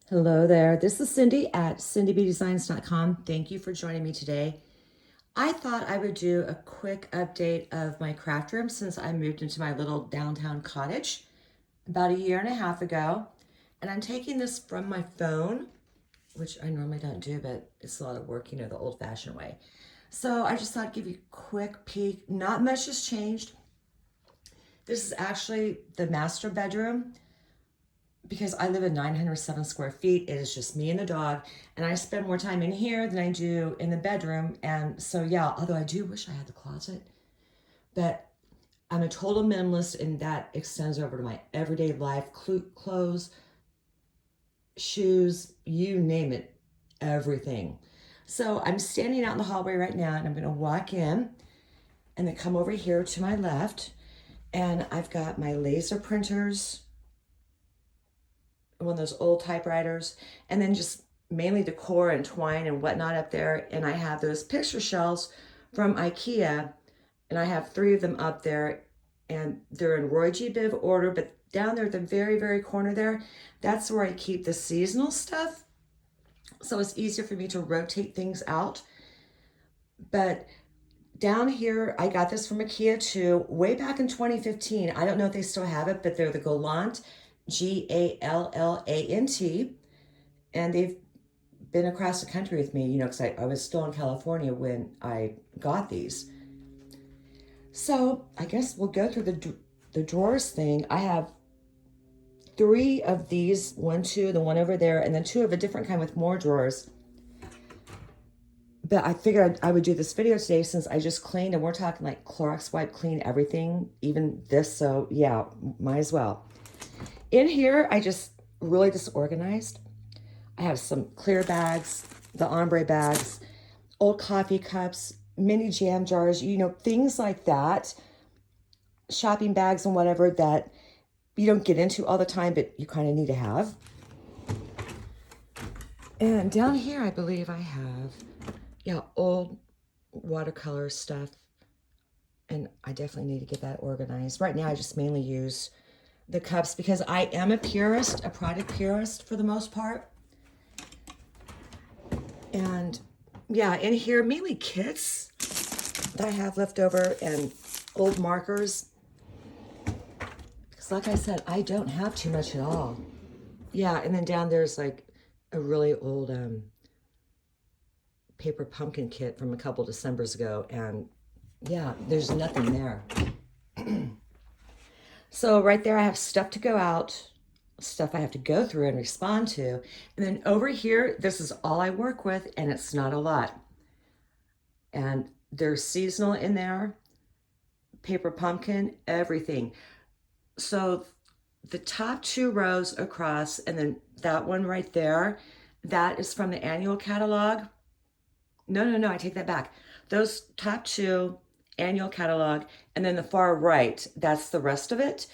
Hello there. This is Cindy at cindybdesigns.com. Thank you for joining me today. I thought I would do a quick update of my craft room since I moved into my little downtown cottage about a year and a half ago. And I'm taking this from my phone, which I normally don't do, but it's a lot of work, the old-fashioned way. So I just thought I'd give you a quick peek. Not much has changed. This is actually the master bedroom. Because I live in 907 square feet, it is just me and the dog, and I spend more time in here than I do in the bedroom. And so, yeah, although I do wish I had the closet, but I'm a total minimalist, and that extends over to my everyday life, clothes, shoes, you name it, everything. So I'm standing out in the hallway right now, and I'm going to walk in and then come over here to my left, and I've got my laser printers, one of those old typewriters, and then just mainly decor and twine and whatnot up there. And I have those picture shelves from IKEA, and I have 3 of them up there, and they're in Roy G. Biv order, but down there at the very, very corner there, that's where I keep the seasonal stuff. So it's easier for me to rotate things out. But down here, I got this from IKEA too, way back in 2015. I don't know if they still have it, but they're the Gallant, Gallant, and they've been across the country with me, because I was still in California when I got these. So I guess we'll go through the drawers thing. I have 3 of these, 1, 2, the one over there, and then 2 of a different kind with more drawers. But I figured I would do this video today since I just cleaned, and we're talking like Clorox wipe clean everything, even this. So yeah, might as well. In here, I just really disorganized. I have some clear bags, the ombre bags, old coffee cups, mini jam jars, things like that. Shopping bags and whatever that you don't get into all the time, but you kind of need to have. And down here, I believe I have, old watercolor stuff. And I definitely need to get that organized. Right now, I just mainly use the cups because I am a purist, a product purist for the most part. And yeah, in here, mainly kits that I have left over and old markers. Because like I said, I don't have too much at all. Yeah, and then down there's like a really old paper pumpkin kit from a couple Decembers ago. And yeah, there's nothing there. So right there, I have stuff to go out, stuff I have to go through and respond to. And then over here, this is all I work with, and it's not a lot. And there's seasonal in there, paper pumpkin, everything. So the top 2 rows across, and then that one right there, that is from the annual catalog. No, I take that back. Those top 2, annual catalog, and then the far right, that's the rest of it.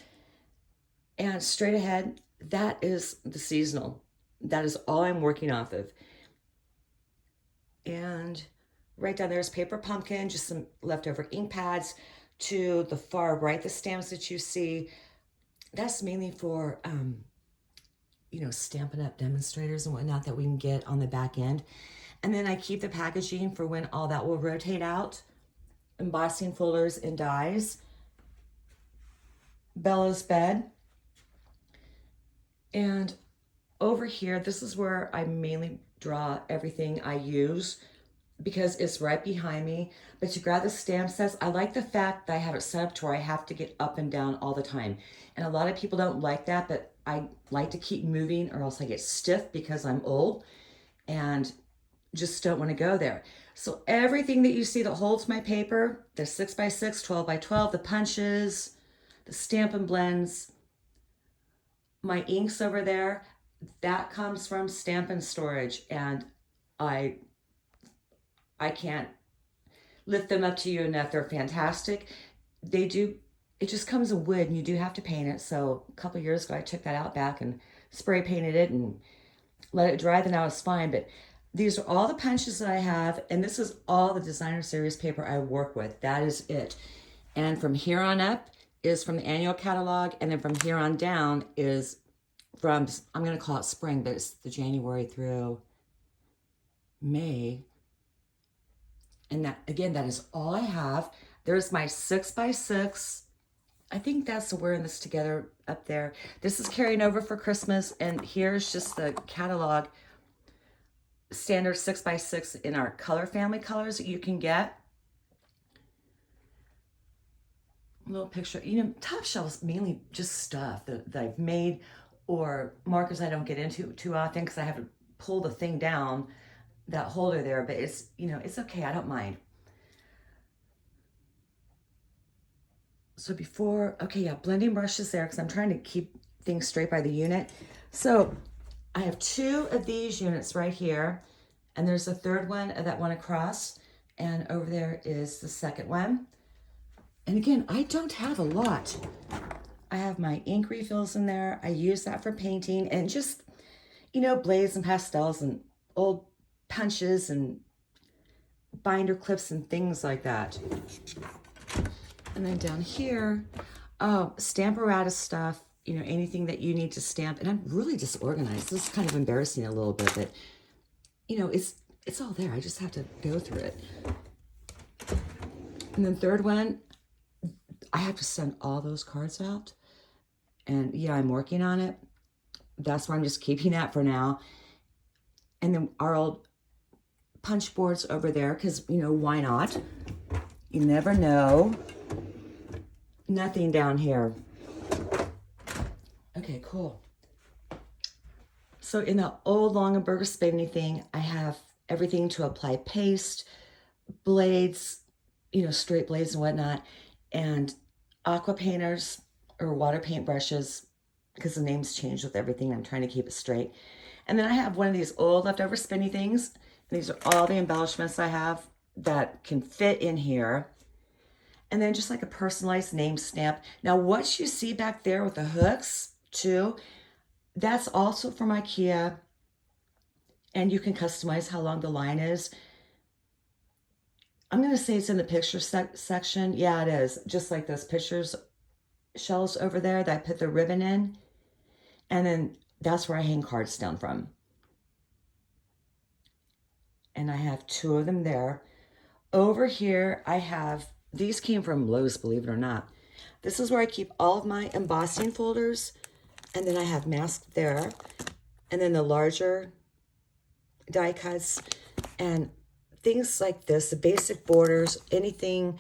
And straight ahead, that is the seasonal. That is all I'm working off of. And right down there is paper pumpkin, just some leftover ink pads. To the far right, the stamps that you see, that's mainly for Stampin' Up! Demonstrators and whatnot that we can get on the back end. And then I keep the packaging for when all that will rotate out. Embossing folders and dies. Bella's bed. And over here, this is where I mainly draw everything I use because it's right behind me. But to grab the stamp sets, I like the fact that I have it set up to where I have to get up and down all the time. And a lot of people don't like that, but I like to keep moving or else I get stiff because I'm old and just don't want to go there. So everything that you see that holds my paper, the 6x6, 12x12, the punches, the Stampin' Blends, my inks over there, that comes from Stampin' Storage, and I can't lift them up to you enough. They're fantastic. It just comes in wood, and you do have to paint it. So a couple years ago, I took that out back and spray painted it and let it dry, then I was fine. But these are all the punches that I have, and this is all the designer series paper I work with. That is it. And from here on up is from the annual catalog, and then from here on down is from, I'm going to call it spring, but it's the January through May. And that, again, that is all I have. There's my 6x6. I think that's, we're in this together up there. This is carrying over for Christmas. And here's just the catalog, standard 6x6 in our color family colors that you can get. A little picture. You know, top shelves mainly just stuff that I've made, or markers I don't get into too often because I have to pull the thing down, that holder there, but it's, you know, it's okay. I don't mind. So before, okay, yeah, blending brushes there because I'm trying to keep things straight by the unit. So I have 2 of these units right here, and there's a third one that went across, and over there is the second one. And again, I don't have a lot. I have my ink refills in there. I use that for painting and just, you know, blades and pastels and old punches and binder clips and things like that. And then down here, Stamperata stuff, you know, anything that you need to stamp. And I'm really disorganized. This is kind of embarrassing a little bit, but, you know, it's all there. I just have to go through it. And then third one, I have to send all those cards out. And yeah, I'm working on it. That's where I'm just keeping that for now. And then our old punch boards over there, because, you know, why not? You never know. Nothing down here. Okay, cool. So in the old Longaberger spinning thing, I have everything to apply paste, blades, you know, straight blades and whatnot, and aqua painters or water paint brushes, because the names change with everything. I'm trying to keep it straight. And then I have one of these old leftover spinny things. These are all the embellishments I have that can fit in here. And then just like a personalized name stamp. Now what you see back there with the hooks too, that's also from IKEA. And you can customize how long the line is. I'm going to say it's in the picture section. Yeah, it is. Just like those pictures shelves over there that I put the ribbon in. And then that's where I hang cards down from. And I have 2 of them there. Over here, I have, these came from Lowe's, believe it or not. This is where I keep all of my embossing folders. And then I have masks there. And then the larger die cuts and things like this, the basic borders, anything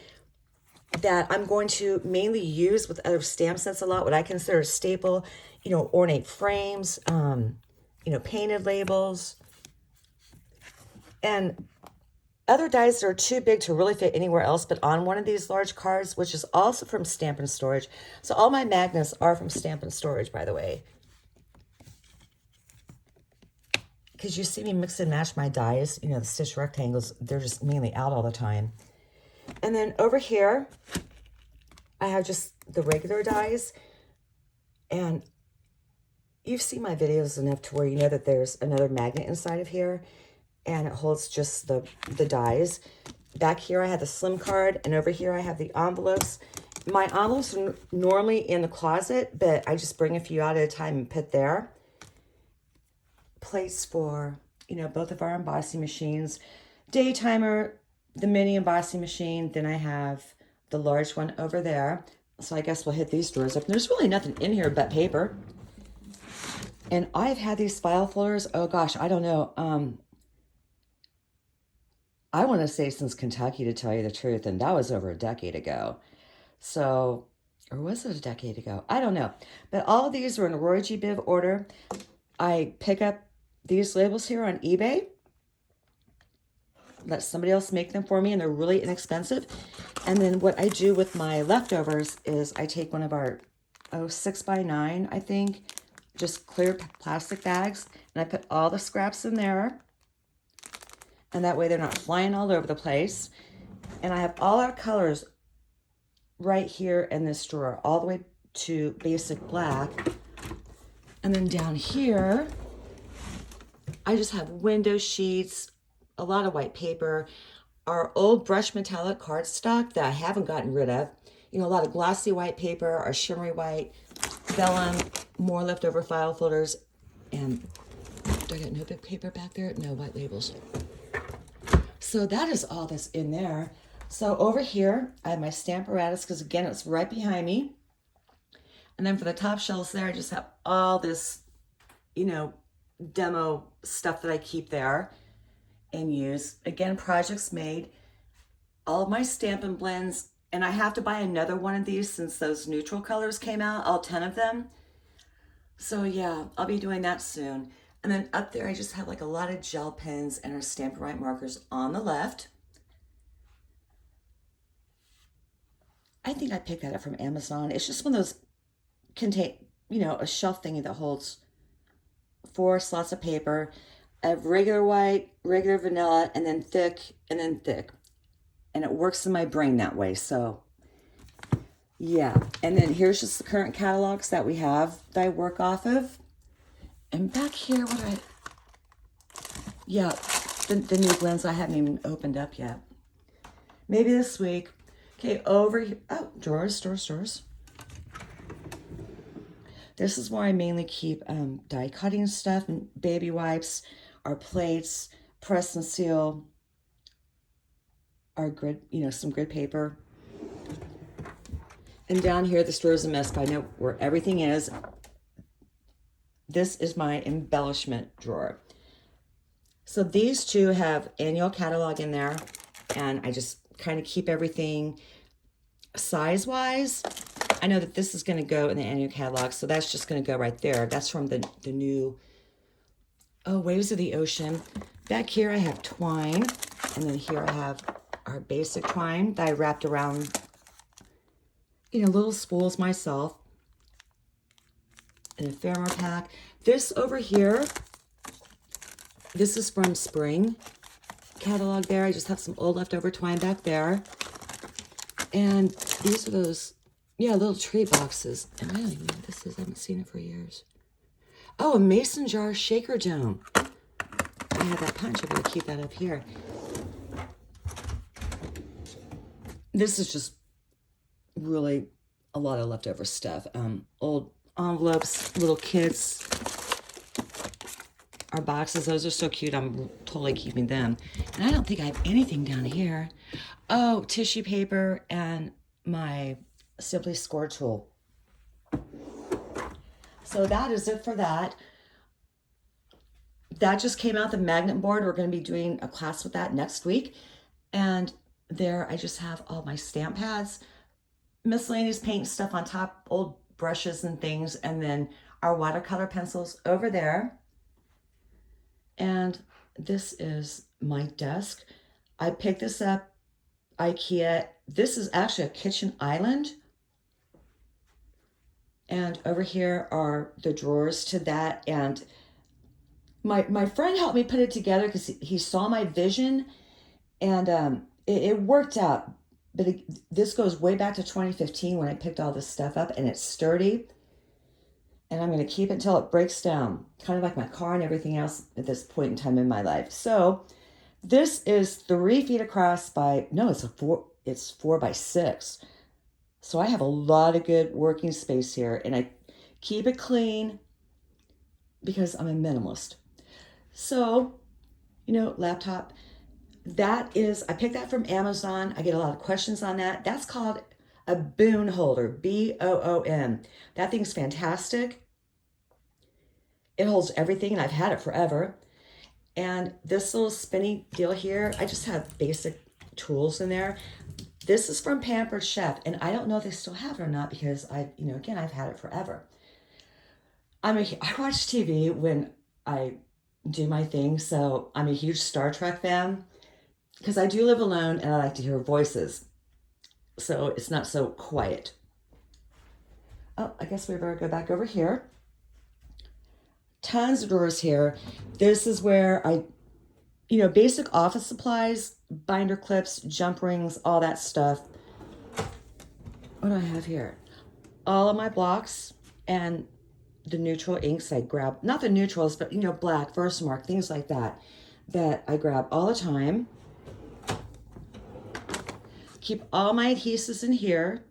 that I'm going to mainly use with other stamp sets a lot, what I consider a staple, you know, ornate frames, you know, painted labels, and other dies that are too big to really fit anywhere else but on one of these large cards, which is also from Stamp and Storage. So all my magnets are from Stamp and Storage, by the way. Because you see me mix and match my dies, you know, the stitch rectangles, they're just mainly out all the time. And then over here, I have just the regular dies. And you've seen my videos enough to where you know that there's another magnet inside of here. And it holds just the dies. Back here, I have the slim card. And over here, I have the envelopes. My envelopes are normally in the closet, but I just bring a few out at a time and put there. Place for, you know, both of our embossing machines. Day timer, the mini embossing machine. Then I have the large one over there. So I guess we'll hit these drawers up. And there's really nothing in here but paper. And I've had these file folders, oh gosh, I don't know. I want to say since Kentucky, to tell you the truth, and that was over a decade ago. So, or was it a decade ago? I don't know. But all of these are in Roy G. Biv order. I pick up these labels here on eBay. Let somebody else make them for me, and they're really inexpensive. And then what I do with my leftovers is I take one of our 6x9, I think, just clear plastic bags, and I put all the scraps in there. And that way they're not flying all over the place. And I have all our colors right here in this drawer, all the way to basic black. And then down here, I just have window sheets, a lot of white paper, our old brush metallic cardstock that I haven't gotten rid of. You know, a lot of glossy white paper, our shimmery white, vellum, more leftover file folders, and do I got notebook paper back there? No, white labels. So that is all that's in there. So over here, I have my stamp apparatus because again, it's right behind me. And then for the top shelves there, I just have all this, you know, demo stuff that I keep there and use. Again, projects made. All of my Stampin' Blends, and I have to buy another one of these since those neutral colors came out, all 10 of them. So yeah, I'll be doing that soon. And then up there, I just have like a lot of gel pens and our Stampin' Right markers on the left. I think I picked that up from Amazon. It's just one of those contain, you know, a shelf thingy that holds 4 slots of paper. I have regular white, regular vanilla, and then thick, and then thick. And it works in my brain that way, so yeah. And then here's just the current catalogs that we have that I work off of. And back here, yeah, the new blends I haven't even opened up yet. Maybe this week. Okay, over here, oh, drawers. This is where I mainly keep die cutting stuff and baby wipes, our plates, press and seal, our grid, you know, some grid paper. And down here, the store is a mess, but I know where everything is. This is my embellishment drawer. So these two have annual catalog in there, and I just kind of keep everything size-wise. I know that this is going to go in the annual catalog, so that's just going to go right there. That's from the new, oh, Waves of the Ocean. Back here I have twine, and then here I have our basic twine that I wrapped around, you know, little spools myself in a ephemera pack. This over here, this is from spring catalog there. I just have some old leftover twine back there. And these are those, yeah, little treat boxes. And I don't even know what this is. I haven't seen it for years. Oh, a mason jar shaker dome. I have that punch. I'm going to keep that up here. This is just really a lot of leftover stuff. Old envelopes, little kits, our boxes. Those are so cute. I'm totally keeping them. And I don't think I have anything down here. Oh, tissue paper and my Simply Score tool. So that is it for that. That just came out, the magnet board. We're going to be doing a class with that next week. And there I just have all my stamp pads, miscellaneous paint stuff on top, old brushes and things, and then our watercolor pencils over there. And this is my desk. I picked this up, IKEA. This is actually a kitchen island. And over here are the drawers to that. And my friend helped me put it together because he saw my vision, and it worked out. But this goes way back to 2015 when I picked all this stuff up, and it's sturdy. And I'm going to keep it until it breaks down, kind of like my car and everything else at this point in time in my life. So this is 3 feet across by, no, it's 4 by 6. So I have a lot of good working space here, and I keep it clean because I'm a minimalist. So, you know, laptop, that is, I picked that from Amazon. I get a lot of questions on that. That's called a Boon holder, B-O-O-N. That thing's fantastic. It holds everything, and I've had it forever. And this little spinny deal here, I just have basic tools in there. This is from Pampered Chef, and I don't know if they still have it or not because again, I've had it forever. I watch TV when I do my thing, so I'm a huge Star Trek fan because I do live alone and I like to hear voices, so it's not so quiet. Oh, I guess we better go back over here. Tons of drawers here. This is where basic office supplies, binder clips, jump rings, all that stuff. What do I have here? All of my blocks and the neutral inks I grab. Not the neutrals, but black, Versamark, things like that I grab all the time. Keep all my adhesives in here.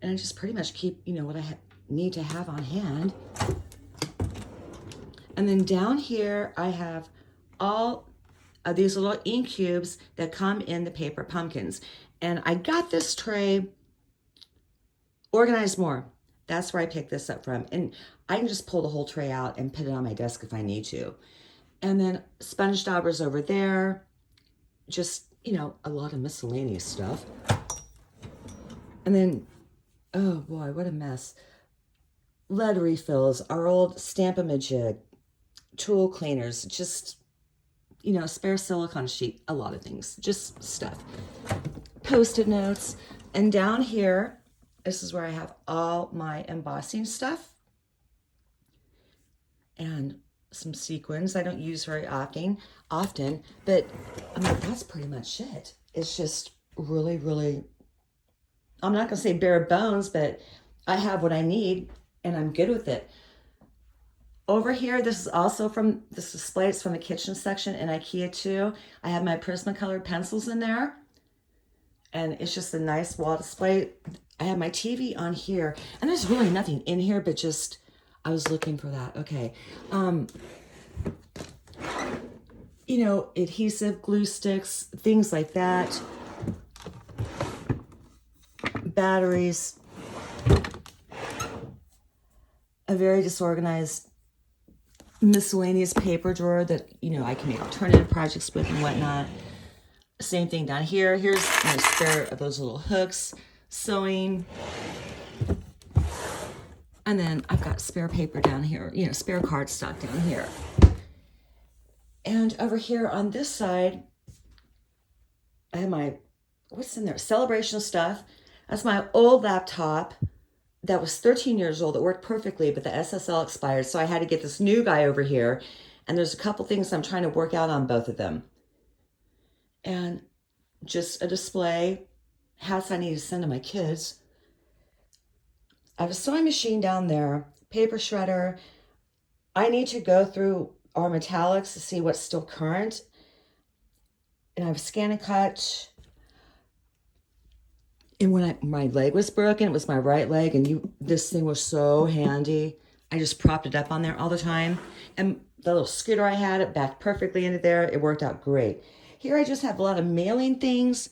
And I just pretty much keep, what I need to have on hand. And then down here, I have all of these little ink cubes that come in the paper pumpkins. And I got this tray Organized More. That's where I picked this up from. And I can just pull the whole tray out and put it on my desk if I need to. And then sponge daubers over there. Just, a lot of miscellaneous stuff. And then, oh boy, what a mess. Lead refills, our old Stamp-A-Majig, tool cleaners, just, spare silicone sheet, a lot of things, just stuff. Post-it notes. And down here, this is where I have all my embossing stuff. And some sequins I don't use very often, but that's pretty much it. It's just really, really, I'm not gonna say bare bones, but I have what I need and I'm good with it. Over here, this is also from this display. It's from the kitchen section in IKEA too. I have my Prismacolor pencils in there, and it's just a nice wall display. I have my TV on here, and there's really nothing in here, but just I was looking for that. Okay, adhesive, glue sticks, things like that. Batteries. A very disorganized miscellaneous paper drawer that, I can make alternative projects with and whatnot. Same thing down here. Here's my spare of those little hooks, sewing. And then I've got spare paper down here, spare cardstock down here. And over here on this side, I have my, what's in there? Celebration stuff. That's my old laptop that was 13 years old. It worked perfectly, but the SSL expired. So I had to get this new guy over here. And there's a couple things I'm trying to work out on both of them. And just a display, hats I need to send to my kids. I have a sewing machine down there, paper shredder. I need to go through our metallics to see what's still current. And I have Scan and Cut. And when my leg was broken, it was my right leg, and this thing was so handy. I just propped it up on there all the time. And the little scooter I had, it backed perfectly into there. It worked out great. Here I just have a lot of mailing things.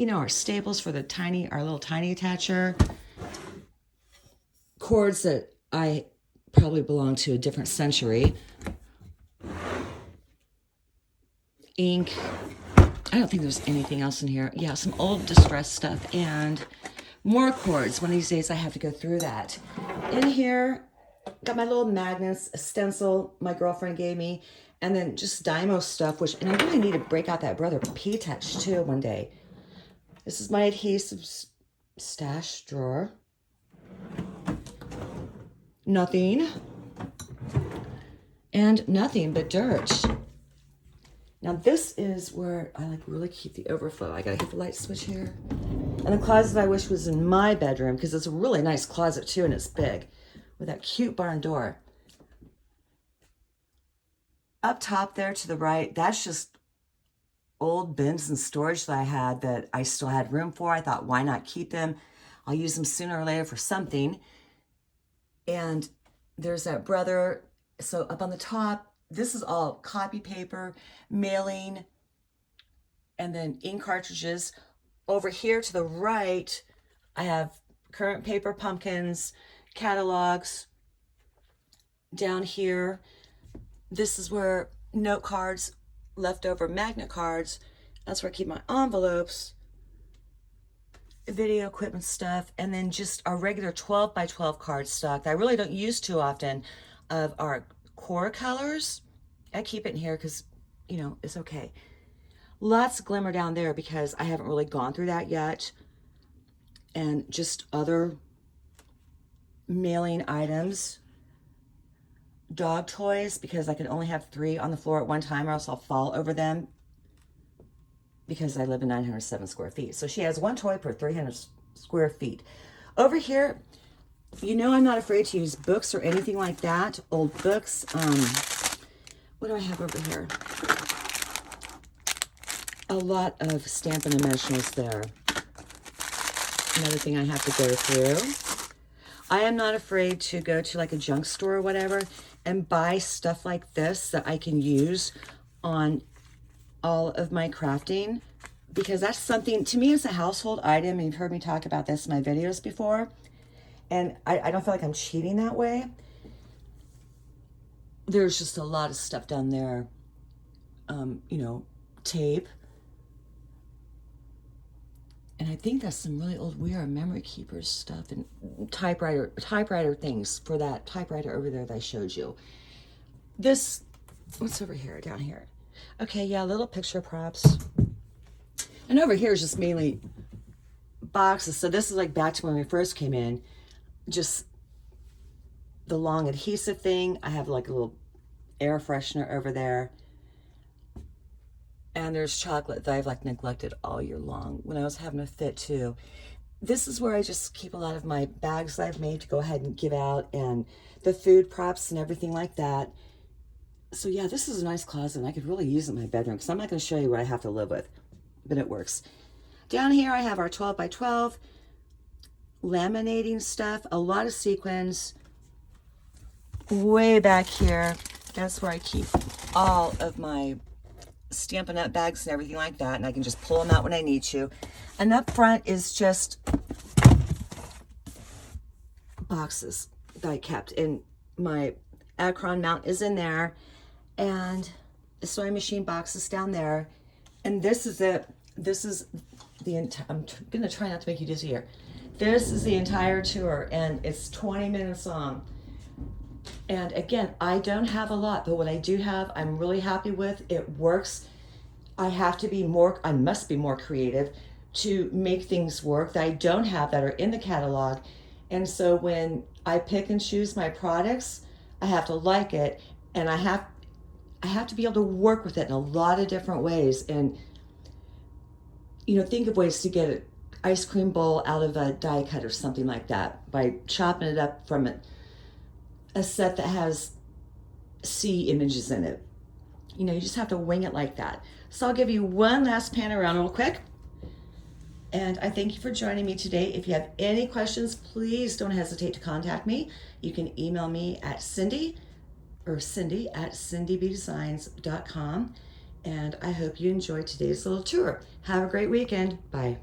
Our staples for our little tiny attacher. Cords that I probably belong to a different century. Ink. I don't think there's anything else in here. Yeah, some old distressed stuff and more cords. One of these days I have to go through that. In here, got my little magnets, a stencil my girlfriend gave me, and then just Dymo stuff, and I really need to break out that Brother P-Touch too one day. This is my adhesive stash drawer. Nothing. And nothing but dirt. Now this is where I really keep the overflow. I gotta hit the light switch here. And the closet I wish was in my bedroom, because it's a really nice closet too, and it's big with that cute barn door. Up top there to the right, that's just old bins and storage that I had that I still had room for. I thought, why not keep them? I'll use them sooner or later for something. And there's that Brother. So up on the top, this is all copy paper, mailing, and then ink cartridges. Over here to the right, I have current paper pumpkins, catalogs. Down here, this is where note cards, leftover magnet cards. That's where I keep my envelopes, video equipment stuff, and then just our regular 12 by 12 card stock that I really don't use too often of our core colors. I keep it in here because, it's okay. Lots of glimmer down there because I haven't really gone through that yet. And just other mailing items. Dog toys, because I can only have 3 on the floor at one time or else I'll fall over them, because I live in 907 square feet. So she has 1 toy per 300 square feet. Over here, I'm not afraid to use books or anything like that. Old books. What do I have over here? A lot of Stampin' Dimensionals there. another thing I have to go through. I am not afraid to go to like a junk store or whatever and buy stuff like this that I can use on all of my crafting, because that's something, to me, it's a household item. And you've heard me talk about this in my videos before. And I don't feel like I'm cheating that way. There's just a lot of stuff down there. You know, tape. And I think that's some really old We Are Memory Keepers stuff and typewriter things for that typewriter over there that I showed you. This, what's over here, down here? Okay, yeah, little picture props. And over here is just mainly boxes. So this is like back to when we first came in, just the long adhesive thing. I have like a little air freshener over there. And there's chocolate that I've like neglected all year long when I was having a fit too. This is where I just keep a lot of my bags that I've made to go ahead and give out, and the food props and everything like that. So yeah, this is a nice closet, and I could really use it in my bedroom, because I'm not going to show you what I have to live with, but it works. Down here I have our 12 by 12 laminating stuff, a lot of sequins. Way back here, that's where I keep all of my Stampin' Up! Bags and everything like that, and I can just pull them out when I need to. And up front is just boxes that I kept, and my Acron mount is in there, and the sewing machine boxes down there. And this is it. This is the entire, I'm gonna try not to make you dizzy here. This is the entire tour, and it's 20 minutes long. And again, I don't have a lot, but what I do have, I'm really happy with. It works. I must be more creative to make things work that I don't have that are in the catalog. And so when I pick and choose my products, I have to like it, and I have to be able to work with it in a lot of different ways. And, you know, think of ways to get an ice cream bowl out of a die cut or something like that by chopping it up from a set that has sea images in it. You know, you just have to wing it like that. So I'll give you one last pan around real quick. And I thank you for joining me today. If you have any questions, please don't hesitate to contact me. You can email me at Cindy at cindybdesigns.com. And I hope you enjoyed today's little tour. Have a great weekend. Bye.